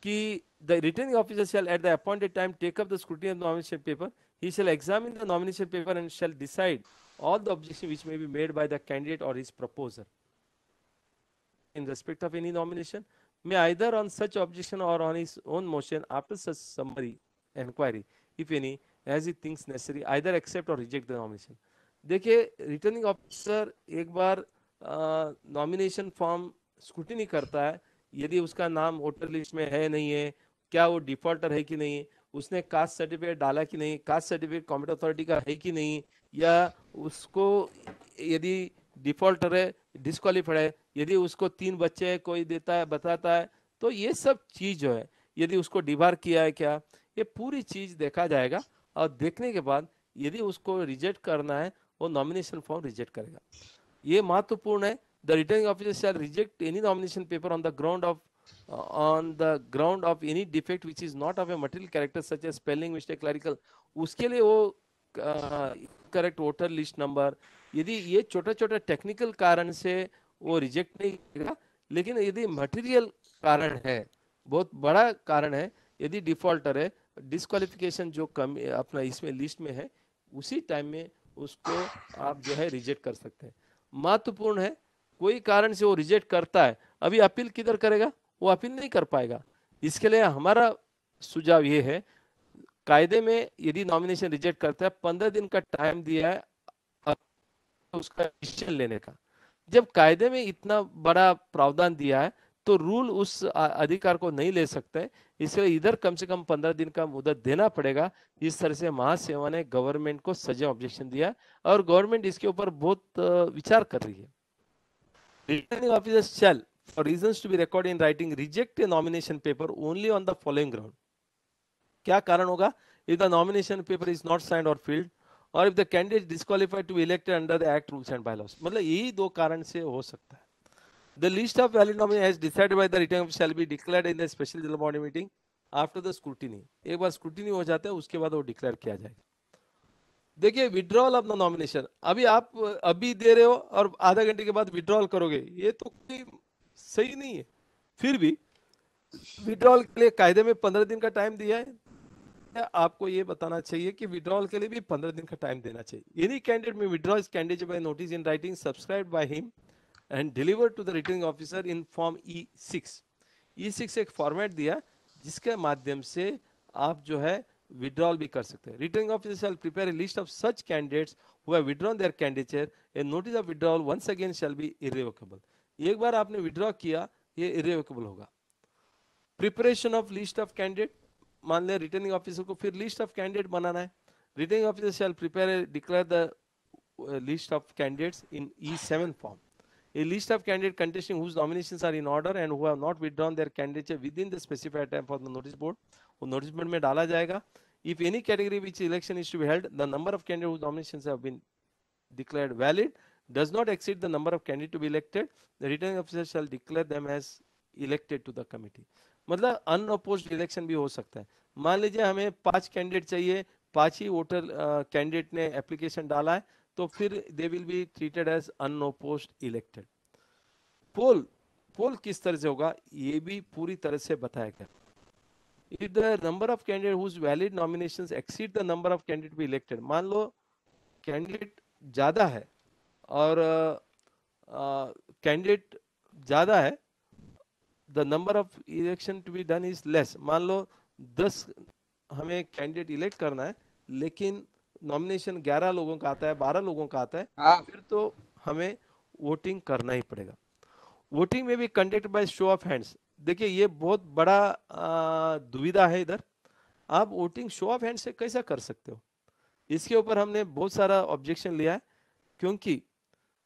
कि the returning officer shall at the appointed time take up the scrutiny of the nomination paper. He shall examine the nomination paper and shall decide all the objections which may be made by the candidate or his proposer in respect of any nomination, may either on such objection or on his own motion after such summary inquiry, if any, as he thinks necessary, either accept or reject the nomination। देखिए रिटर्निंग ऑफिसर एक बार नॉमिनेशन फॉर्म स्क्रूटिनी करता है, यदि उसका नाम वोटर लिस्ट में है नहीं है, क्या वो डिफॉल्टर है कि नहीं, उसने कास्ट सर्टिफिकेट डाला कि नहीं, कास्ट सर्टिफिकेट कॉम्पिटेंट अथॉरिटी का है कि नहीं, या उसको यदि डिफॉल्टर है, डिस्क्वालीफाइड है, यदि उसको 3 बच्चे है कोई देता है बताता है, तो ये सब चीज जो है यदि उसको डिबार किया है क्या, ये पूरी चीज देखा जाएगा। और देखने के बाद यदि उसको रिजेक्ट करना है वो नॉमिनेशन फॉर्म रिजेक्ट करेगा। ये महत्वपूर्ण है। The returning officer shell reject any nomination paper on the ground of any defect which is not of a material character such as spelling mistake, clerical, उसके लिए वो करेक्ट वोटर लिस्ट नंबर, यदि ये छोटा छोटा टेक्निकल कारण से वो रिजेक्ट नहीं करेगा। लेकिन यदि मटेरियल कारण है, बहुत बड़ा कारण है, यदि डिफॉल्टर है, डिस्क्वालिफिकेशन जो कम अपना इसमें लिस्ट में है, उसी टाइम में उसको आप जो है रिजेक्ट कर सकते हैं। महत्वपूर्ण है, कोई कारण से वो रिजेक्ट करता है, अभी अपील किधर करेगा, वो अपील नहीं कर पाएगा। इसके लिए हमारा सुझाव ये है, कायदे में यदि नॉमिनेशन रिजेक्ट करता है 15 दिन का टाइम दिया है उसका डिसीजन लेने का। जब कायदे में इतना बड़ा प्रावधान दिया है तो रूल उस अधिकार को नहीं ले सकते, इसलिए इधर कम से कम 15 दिन का मुद्दत देना पड़ेगा। इस तरह से महासेवा ने गवर्नमेंट को सजा ऑब्जेक्शन दिया और गवर्नमेंट इसके ऊपर बहुत विचार कर रही है। Returning officer shell for reasons to be recorded in writing reject a nomination paper only on the following ground। क्या कारण होगा? If the nomination paper is not signed or filled और if the candidate disqualified to be elected under the act rules and bylaws. मतलब यही दो कारण से हो सकता है। The list of valid nominee as decided by the returning officer shall be declared in the special general body meeting after the scrutiny. एक बार स्क्रूटिनी हो जाता है उसके बाद वो डिक्लेयर किया जाएगा। देखिए विड्रॉल ऑफ द नॉमिनेशन, अभी आप अभी दे रहे हो और आधा घंटे के बाद विड्रॉल करोगे, ये तो कोई सही नहीं है। फिर भी विड्रॉल के लिए कायदे में 15 दिन का टाइम दिया है। आपको ये बताना चाहिए कि विड्रॉल के लिए भी 15 दिन का टाइम देना चाहिए। Any candidate may withdraw his candidate by notice in writing subscribed by him and delivered to the returning officer in form E6। E6 एक फॉर्मेट दिया जिसके माध्यम से आप जो है विड्रॉल भी कर सकते हैं। Returning officer shall prepare a list of such candidates who have withdrawn their candidature, a notice of withdrawal once again shall be irrevocable. एक बार आपने विड्रॉ किया ये इररिवोकेबल होगा। Preparation of list of candidate, मान लें रिटर्निंग ऑफिसर को फिर लिस्ट ऑफ कैंडिडेट बनाना है। Returning officer shall prepare declare the list of candidates in E7 form. A list of candidates contesting whose nominations are in order and who have not withdrawn their candidature within the specified time for the notice board, वो notice board में डाला जाएगा। If any category which election is to be held, the number of candidates whose nominations have been declared valid does not exceed the number of candidates to be elected, the returning officer shall declare them as elected to the committee। मतलब unopposed election भी हो सकता है। मान लीजिए हमें 5 कैंडिडेट चाहिए, 5 ही वोटर कैंडिडेट ने एप्लीकेशन डाला है, तो फिर they will be treated as unopposed elected. Poll किस तरह से होगा ये भी पूरी तरह से बताया गया। If the number of candidate whose valid nominations exceed the number of candidate be elected, मान लो कैंडिडेट ज्यादा है और कैंडिडेट ज्यादा है, the number of election to be done is less. मान लो 10 हमें कैंडिडेट इलेक्ट करना है लेकिन नॉमिनेशन 11 लोगों का आता है, 12 लोगों का आता है, फिर तो हमें वोटिंग करना ही पड़ेगा। वोटिंग में भी conduct bye show off hands. देखिए ये बहुत बड़ा दुविधा है इधर, आप वोटिंग शो ऑफ हैंड से कैसा कर सकते हो, इसके ऊपर हमने बहुत सारा ऑब्जेक्शन लिया है। क्योंकि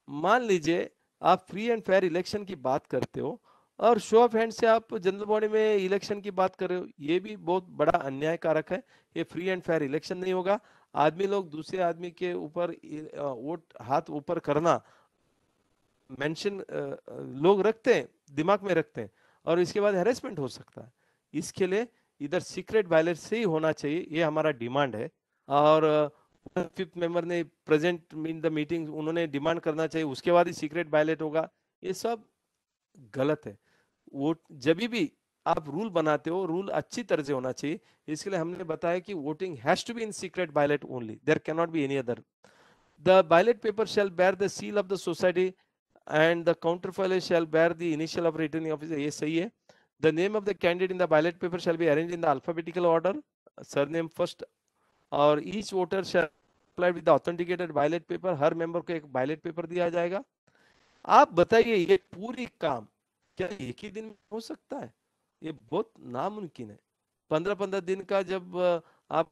मान लीजिए आप फ्री एंड फेयर इलेक्शन की बात करते हो और शो ऑफ हैंड से आप जनरल बॉडी में इलेक्शन की बात कर रहे हो, ये भी बहुत बड़ा अन्याय कारक है। ये फ्री एंड फेयर इलेक्शन नहीं होगा। आदमी लोग दूसरे आदमी के ऊपर वोट हाथ ऊपर करना मेंशन लोग रखते हैं, दिमाग में रखते हैं और इसके बाद हैरेसमेंट हो सकता है। इसके लिए इधर सीक्रेट बैलेट से ही होना चाहिए, ये हमारा डिमांड है। और 5th मेंबर ने प्रेजेंट इन द मीटिंग उन्होंने डिमांड करना चाहिए, उसके बाद ही सीक्रेट बैलेट होगा। ये सब गलत है। वो जब भी आप रूल बनाते हो रूल अच्छी तरह से होना चाहिए। इसके लिए हमने बताया कि voting has to be in secret ballot only, there can not be any other. The ballot paper shall bear the seal of the society and the counter file shall bear the initial of returning officer, ये सही है। The name of the candidate in the ballot paper shall be arranged in the alphabetical order, surname first, और each voter shall apply with the authenticated ballot paper. Her member को एक बैलेट पेपर दिया जाएगा। आप बताइए ये पूरी काम क्या एक ही दिन में हो सकता है? ये बहुत नामुमकिन है। 15-15 दिन का जब आप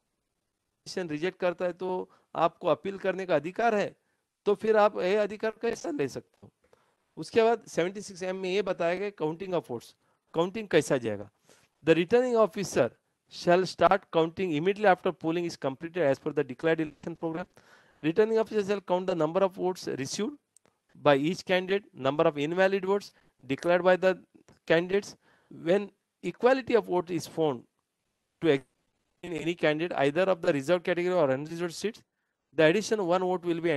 रिजेक्ट करता है तो आपको अपील करने का अधिकार है, तो फिर आप ये अधिकार कैसा ले सकते हो? उसके बाद 76M में ये बताया गया काउंटिंग ऑफ वोट्स, काउंटिंग कैसा जाएगा। The returning officer shall start counting immediately after polling is completed as per the declared election program. Returning officer shall count the number of votes received by each candidate, number of invalid votes declared by the candidates. When equality of vote is found to in any candidate, either of the reserved category or unreserved seats, the additional one vote will be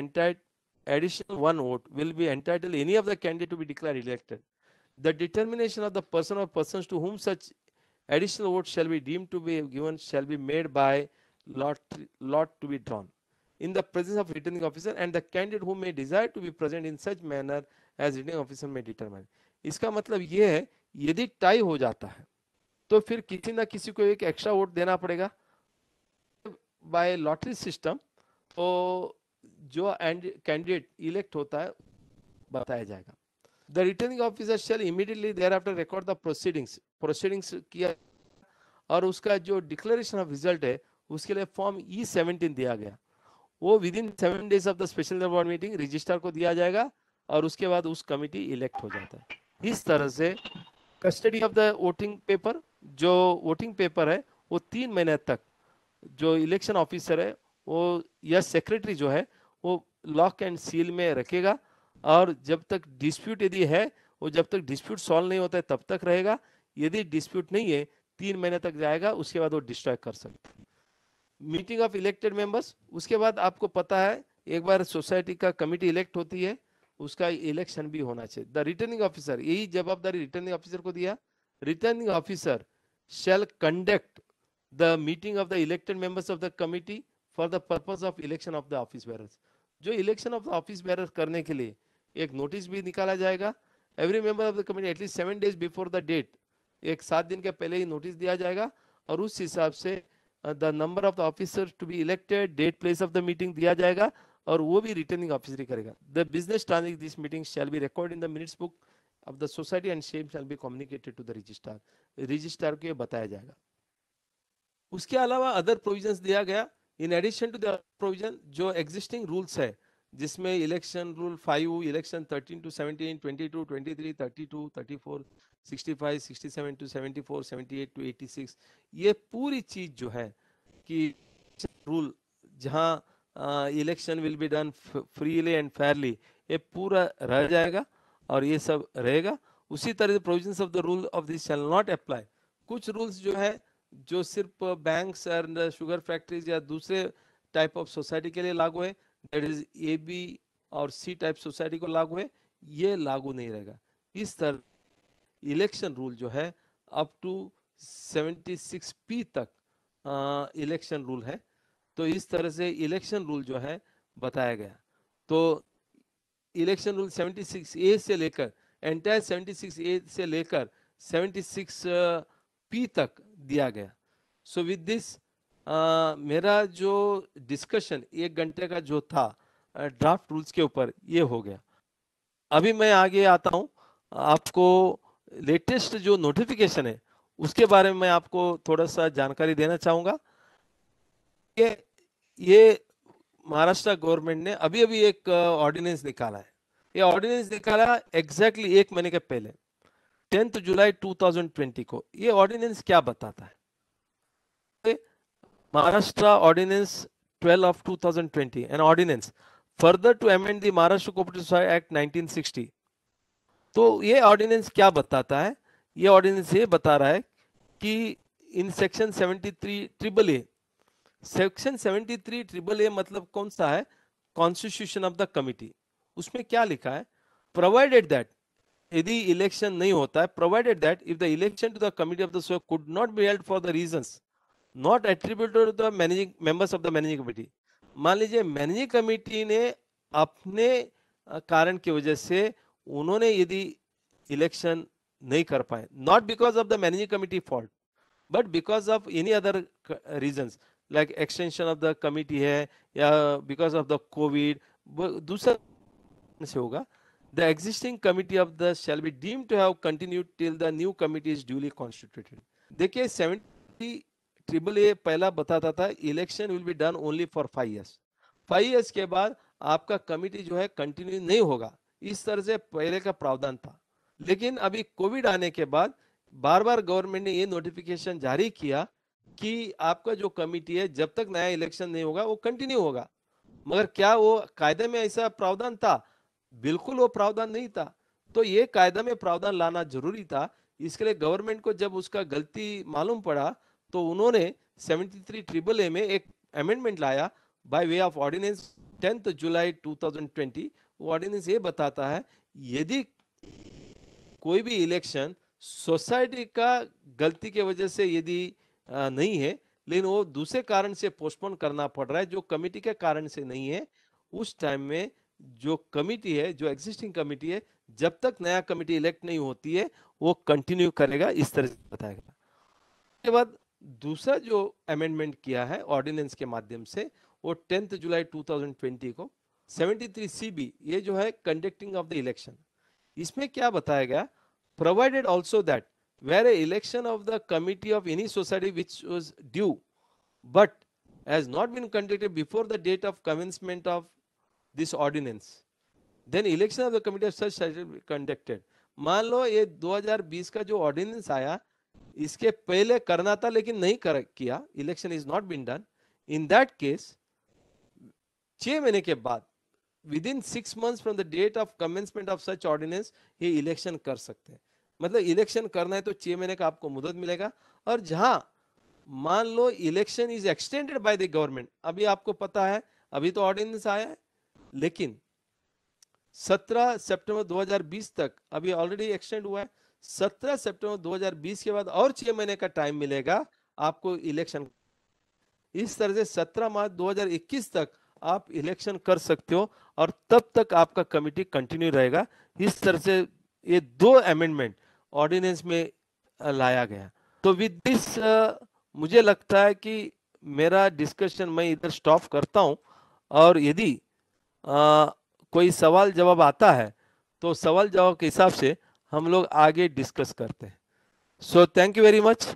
entitled any of the candidate to be declared elected. The determination of the person or persons to whom such additional votes shall be deemed to be given shall be made by lot to be drawn in the presence of returning officer and the candidate who may desire to be present in such manner as returning officer may determine. इसका मतलब ये है यदि टाई हो जाता है तो फिर किसी ना किसी को एक एक्स्ट्रा वोट देना पड़ेगा बाय लॉटरी सिस्टम। तो जो कैंडिडेट इलेक्ट होता है बताया जाएगा। The returning officer shall immediately thereafter record the proceedings किया और उसका जो डिक्लेरेशन ऑफ रिजल्ट है उसके लिए फॉर्म E17 दिया गया, वो with in 7 days of the special board meeting registrar को दिया जाएगा और उसके बाद उस कमिटी इलेक्ट हो जाता है। इस तरह से custody of the voting paper, जो वोटिंग पेपर है वो 3 महीने तक जो इलेक्शन ऑफिसर है वो या सेक्रेटरी जो है वो लॉक एंड सील में रखेगा, और जब तक डिस्प्यूट यदि है, वो जब तक डिस्प्यूट सॉल्व नहीं होता है तब तक रहेगा। यदि डिस्प्यूट नहीं है 3 महीने तक जाएगा, उसके बाद वो डिस्ट्रॉय कर सकता है। मीटिंग ऑफ इलेक्टेड मेंबर्स, उसके बाद आपको पता है एक बार सोसाइटी का कमिटी इलेक्ट होती है, उसका इलेक्शन भी होना चाहिए। द रिटर्निंग ऑफिसर, यही जवाबदारी रिटर्निंग ऑफिसर को दिया। Returning officer shall conduct the meeting of the elected members of the committee for the purpose of election of the office bearers। जो election of the office bearer करने के लिए एक नोटिस भी निकाला जाएगा। Every member of the committee at least 7 days before the date, एक 7 दिन के पहले ही नोटिस दिया जाएगा, और उस हिसाब से the number of the officer to be elected, date, place of the meeting दिया जाएगा, और वो भी रिटर्निंग ऑफिसर ही करेगा। The business transaction this meeting shall be record in the minutes book of the society and same shall be communicated to the registrar। Registrar को ये बताया जाएगा। उसके अलावा अदर प्रोविजंस दिया गया in addition to the provision जो एग्जिस्टिंग रूल्स है, जिसमें election rule 5, election 13 to 17, 22, 23, 32, 34, 65, 67 to 74, 78 to 86, ये पूरी चीज जो है कि रूल जहां election will be done freely and Fairlie, ये पूरा रह जाएगा और ये सब रहेगा। उसी तरह से provisions of the rule of this shall not apply. कुछ रूल्स जो है जो सिर्फ बैंक्स और शुगर फैक्ट्रीज या दूसरे टाइप ऑफ सोसाइटी के लिए लागू है, दैट इज ए बी और सी टाइप सोसाइटी को लागू है, ये लागू नहीं रहेगा। इस तरह इलेक्शन रूल जो है अप टू 76P तक इलेक्शन रूल है। तो इस तरह से इलेक्शन रूल जो है बताया गया। तो इलेक्शन रूल 76A से लेकर एंटायर 76A से लेकर 76P तक दिया गया। सो विद दिस मेरा जो डिस्कशन 1 घंटे का जो था ड्राफ्ट रूल्स के ऊपर, ये हो गया। अभी मैं आगे आता हूं, आपको लेटेस्ट जो नोटिफिकेशन है उसके बारे में मैं आपको थोड़ा सा जानकारी देना चाहूंगा। ये महाराष्ट्र गवर्नमेंट ने अभी अभी एक ऑर्डिनेंस निकाला है। ये ऑर्डिनेंस निकाला एग्जैक्टली 1 महीने के पहले 10 जुलाई 2020 को। ये ऑर्डिनेंस क्या बताता है? Maharashtra ordinance 12 of 2020, an ordinance further to amend the Maharashtra cooperative society act 1960। तो ये ऑर्डिनेंस क्या बताता है? ये ऑर्डिनेंस ये बता रहा है कि इन सेक्शन 73 सेक्शन 73 मतलब कौन सा है? Constitution of the committee. उसमें क्या लिखा है? प्रोवाइडेड दैट, यदि इलेक्शन नहीं होता है, provided that if the election to the committee of the society could not be held for the reasons not attributed to the managing members of the managing committee. मान लीजिए मैनेजिंग कमिटी ने अपने कारण की वजह से उन्होंने यदि इलेक्शन नहीं कर पाए, not because of the managing committee fault but because of any other reasons like extension of the committee है या बिकॉज ऑफ द कोविड, दूसरा से होगा, the existing committee of the shall be deemed to have continued till the new committee is duly constituted. देखिए 73A पहला बताता था election will be done only for 5 years। 5 years के बाद आपका कमिटी जो है कंटिन्यू नहीं होगा, इस तरह से पहले का प्रावधान था। लेकिन अभी कोविड आने के बाद बार बार गवर्नमेंट ने ये नोटिफिकेशन जारी किया कि आपका जो कमिटी है जब तक नया इलेक्शन नहीं होगा वो कंटिन्यू होगा। मगर क्या वो कायदे में ऐसा प्रावधान था? बिल्कुल वो प्रावधान नहीं था। तो ये कायदा में प्रावधान लाना जरूरी था। इसके लिए गवर्नमेंट को जब उसका गलती मालूम पड़ा तो उन्होंने 73AAA में एक अमेंडमेंट लाया बाय वे ऑफ ऑर्डिनेंस 10 जुलाई 2020। वो ऑर्डिनेंस ये बताता है यदि कोई भी इलेक्शन सोसाइटी का गलती के वजह से यदि नहीं है, लेकिन वो दूसरे कारण से पोस्टपोन करना पड़ रहा है जो कमिटी के कारण से नहीं है, उस टाइम में जो कमिटी है, जो एग्जिस्टिंग कमिटी है, जब तक नया कमिटी इलेक्ट नहीं होती है वो कंटिन्यू करेगा, इस तरह से बताएगा। उसके बाद दूसरा जो अमेंडमेंट किया है ऑर्डिनेंस के माध्यम से वो 10 जुलाई 2020 को 73CB, ये जो है कंडक्टिंग ऑफ द इलेक्शन, इसमें क्या बताया गया? Provided also that where a election of the committee of any society which was due but has not been conducted before the date of commencement of this ordinance, then election of the committee of such shall be conducted। मान लो ये 2020 का जो ऑर्डिनेंस आया इसके पहले करना था लेकिन नहीं किया, election is not been done, in that case 6 महीने के बाद within 6 months from the date of commencement of such ordinance ये इलेक्शन कर सकते हैं। मतलब इलेक्शन करना है तो 6 महीने का आपको मुदत मिलेगा। और जहां मान लो election is extended by the government, अभी आपको पता है अभी तो ऑर्डिनेंस आया है, लेकिन 17 सितंबर 2020 तक अभी ऑलरेडी एक्सटेंड हुआ है। 17 सितंबर 2020 के बाद और 6 महीने का टाइम मिलेगा आपको इलेक्शन। इस तरह से 17 मार्च 2021 तक आप इलेक्शन कर सकते हो और तब तक आपका कमिटी कंटिन्यू रहेगा। इस तरह से ये 2 अमेंडमेंट ऑर्डिनेंस में लाया गया। तो विद दिस मुझे लगता है कि मेरा डिस्कशन मैं इधर स्टॉप करता हूं, और यदि कोई सवाल जवाब आता है तो सवाल जवाब के हिसाब से हम लोग आगे डिस्कस करते हैं। So thank you very much.